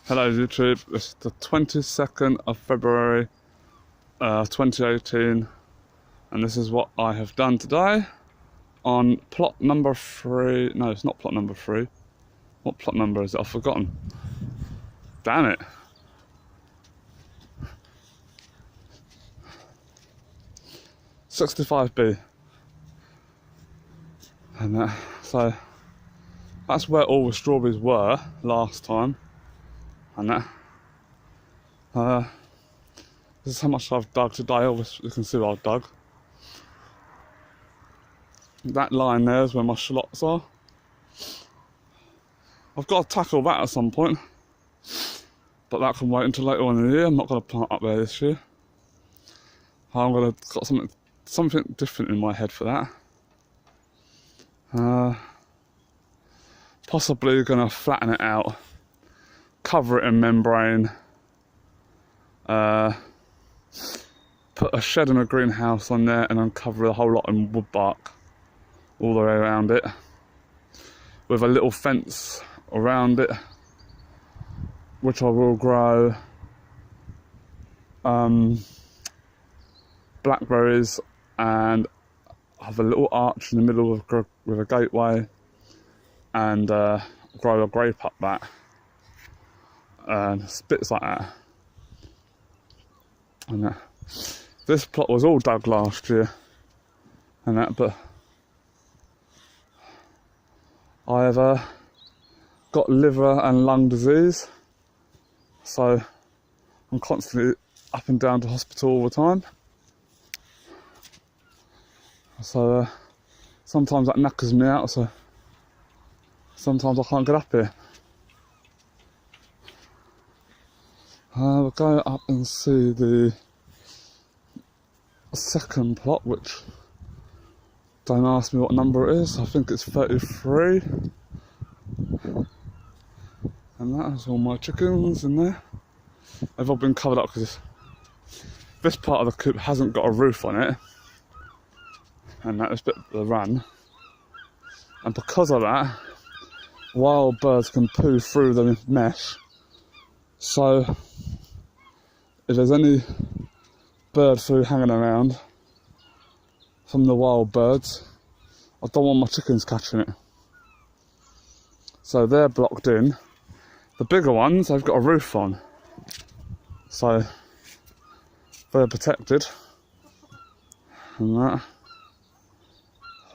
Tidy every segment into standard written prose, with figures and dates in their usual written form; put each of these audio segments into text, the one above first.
Hello YouTube, it's the 22nd of February 2018 and this is what I have done today on plot number 3. No, it's not plot number 3. What plot number is it? I've forgotten. Damn it. $65B. And so that's where all the strawberries were last time. And this is how much I've dug today. Obviously you can see what I've dug. That line there is where my shallots are. I've got to tackle that at some point, but that can wait until later on in the year. I'm not going to plant up there this year. I'm going to got something different in my head for that. Possibly going to flatten it out, cover it in membrane, put a shed and a greenhouse on there and uncover the whole lot in wood bark all the way around it with a little fence around it, which I will grow blackberries and have a little arch in the middle with a gateway and grow a grape up that. And bits like that. And this plot was all dug last year, and that, but I have got liver and lung disease, so I'm constantly up and down to hospital all the time. So sometimes that knackers me out. So sometimes I can't get up here. We'll go up and see the second plot, which, don't ask me what number it is, I think it's 33. And that is all my chickens in there. They've all been covered up because this part of the coop hasn't got a roof on it, and that is a bit of the run. And because of that, wild birds can poo through the mesh. So if there's any bird food hanging around from the wild birds, I don't want my chickens catching it. So they're blocked in. The bigger ones, they've got a roof on, so they're protected. And that.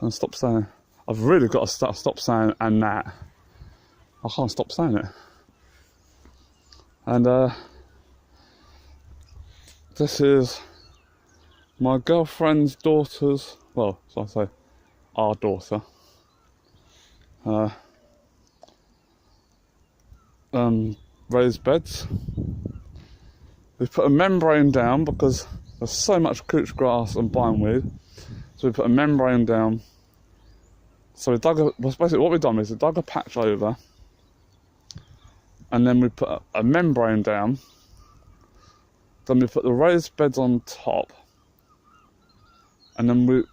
And stop saying, I've really got to stop saying and that. I can't stop saying it. And this is my girlfriend's daughter's, well, so I say our daughter, raised beds. We put a membrane down because there's so much couch grass and bindweed, so we put a membrane down. So we dug basically what we've done is we dug a patch over, and then we put a membrane down. Then we put the raised beds on top, and then we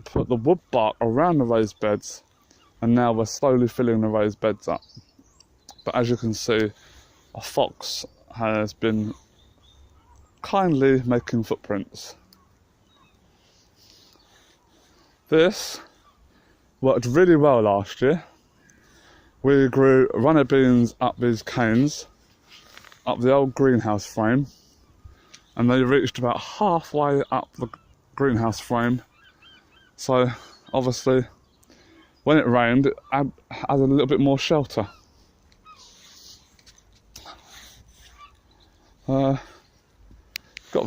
put the wood bark around the raised beds, and now we're slowly filling the raised beds up. But as you can see, a fox has been kindly making footprints. This worked really well last year. We grew runner beans up these canes, up the old greenhouse frame, and they reached about halfway up the greenhouse frame. So obviously when it rained, it added a little bit more shelter. Got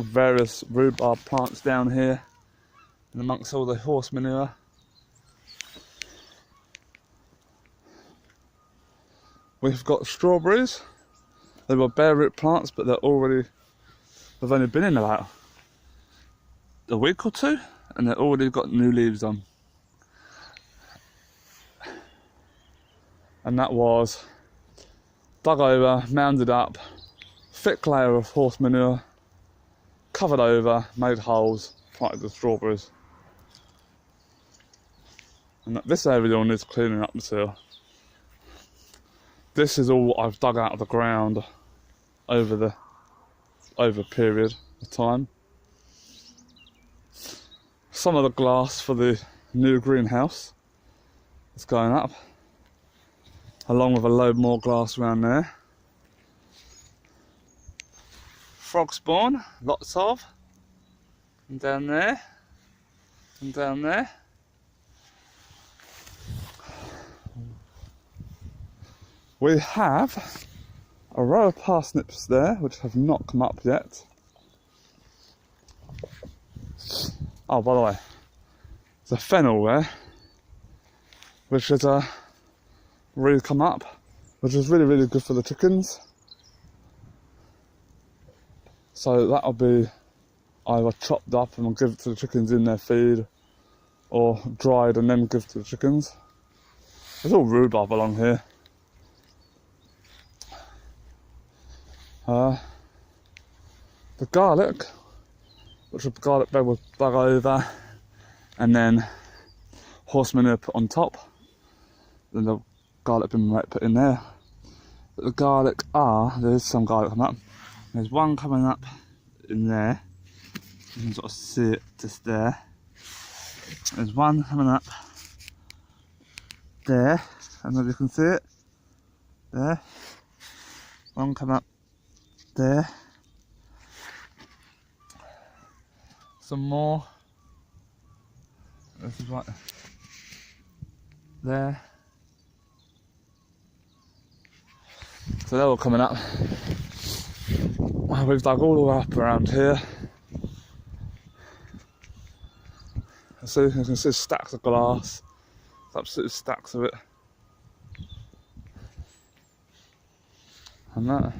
various rhubarb plants down here and amongst all the horse manure. We've got strawberries. They were bare root plants, but they've only been in about a week or two, and they've already got new leaves on. And that was dug over, mounded up, thick layer of horse manure, covered over, made holes, planted the strawberries. And this area all needs cleaning up too. This is all I've dug out of the ground over a period of time. Some of the glass for the new greenhouse is going up, along with a load more glass around there. Frog spawn, lots of, and down there, and down there. We have a row of parsnips there, which have not come up yet. Oh, by the way, there's a fennel there, which has really come up, which is really, really good for the chickens. So that'll be either chopped up and I'll give it to the chickens in their feed, or dried and then give to the chickens. There's all rhubarb along here. The garlic, which the garlic bed was dug over, and then horse manure put on top. Then the garlic been put in there. But the garlic there's some garlic coming up. There's one coming up in there. You can sort of see it just there. There's one coming up there. I don't know if you can see it. There. One coming up there. Some more. This is right there. So they're all coming up. We've dug all the way up around here. So you can see stacks of glass. Absolutely stacks of it. And that.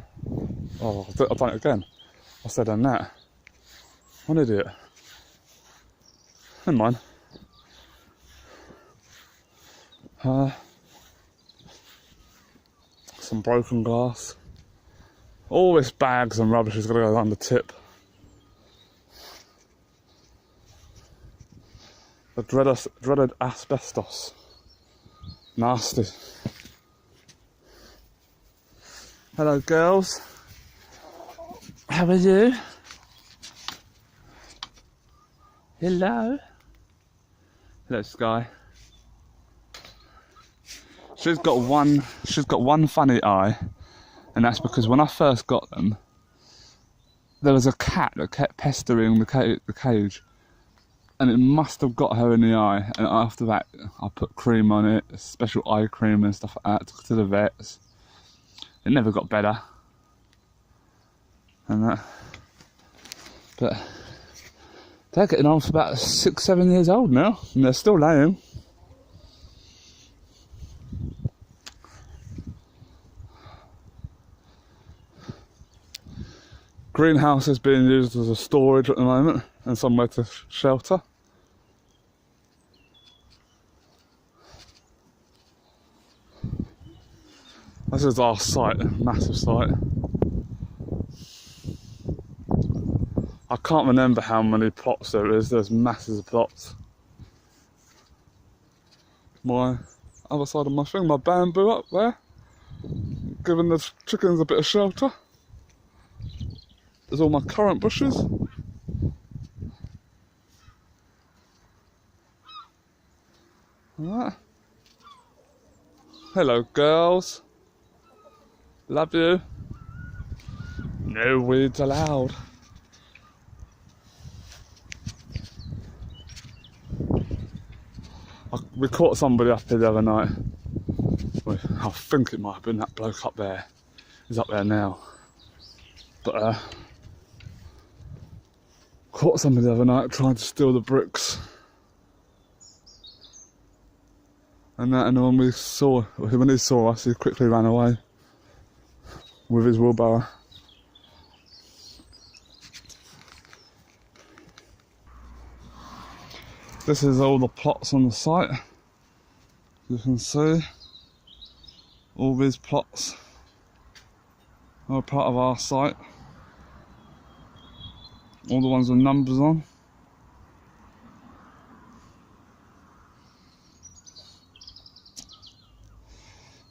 Oh, I've done it again. I said and that. What an idiot. Never mind. Some broken glass. All this bags and rubbish is going to go on the tip. The dreaded asbestos. Nasty. Hello girls. How are you? Hello. Hello Sky. She's got one funny eye, and that's because when I first got them, there was a cat that kept pestering the cage, and it must have got her in the eye. And after that, I put cream on it, special eye cream and stuff like that. Took it to the vets. It never got better. And that, but they're getting on for about 6-7 years old now, and they're still laying. Greenhouse is being used as a storage at the moment and somewhere to shelter. This is our site, massive site. I can't remember how many plots there is. There's masses of plots. My other side of my thing, my bamboo up there, giving the chickens a bit of shelter. There's all my currant bushes. Right. Hello girls. Love you. No weeds allowed. We caught somebody up here the other night. I think it might have been that bloke up there. He's up there now. But caught somebody the other night trying to steal the bricks. And when he saw us, he quickly ran away with his wheelbarrow. This is all the plots on the site. You can see all these plots are part of our site. All the ones with numbers on.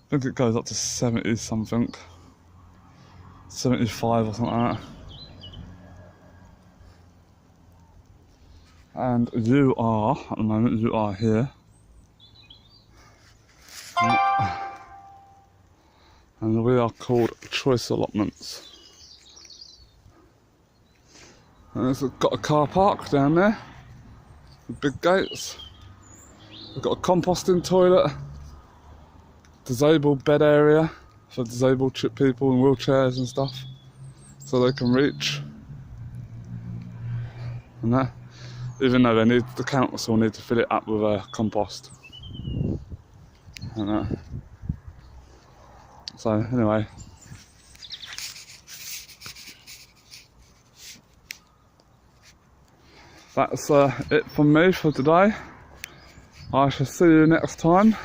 I think it goes up to 70 something. 75 or something like that. And you are, at the moment, you are here. And we are called Choice Allotments. And it's got a car park down there with big gates. We've got a composting toilet, disabled bed area for disabled people in wheelchairs and stuff, so they can reach. And that, even though the council need to fill it up with compost. And that. So anyway, that's it from me for today. I shall see you next time.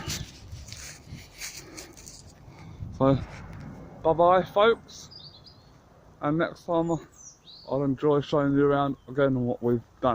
So, bye-bye, folks. And next time, I'll enjoy showing you around again what we've done.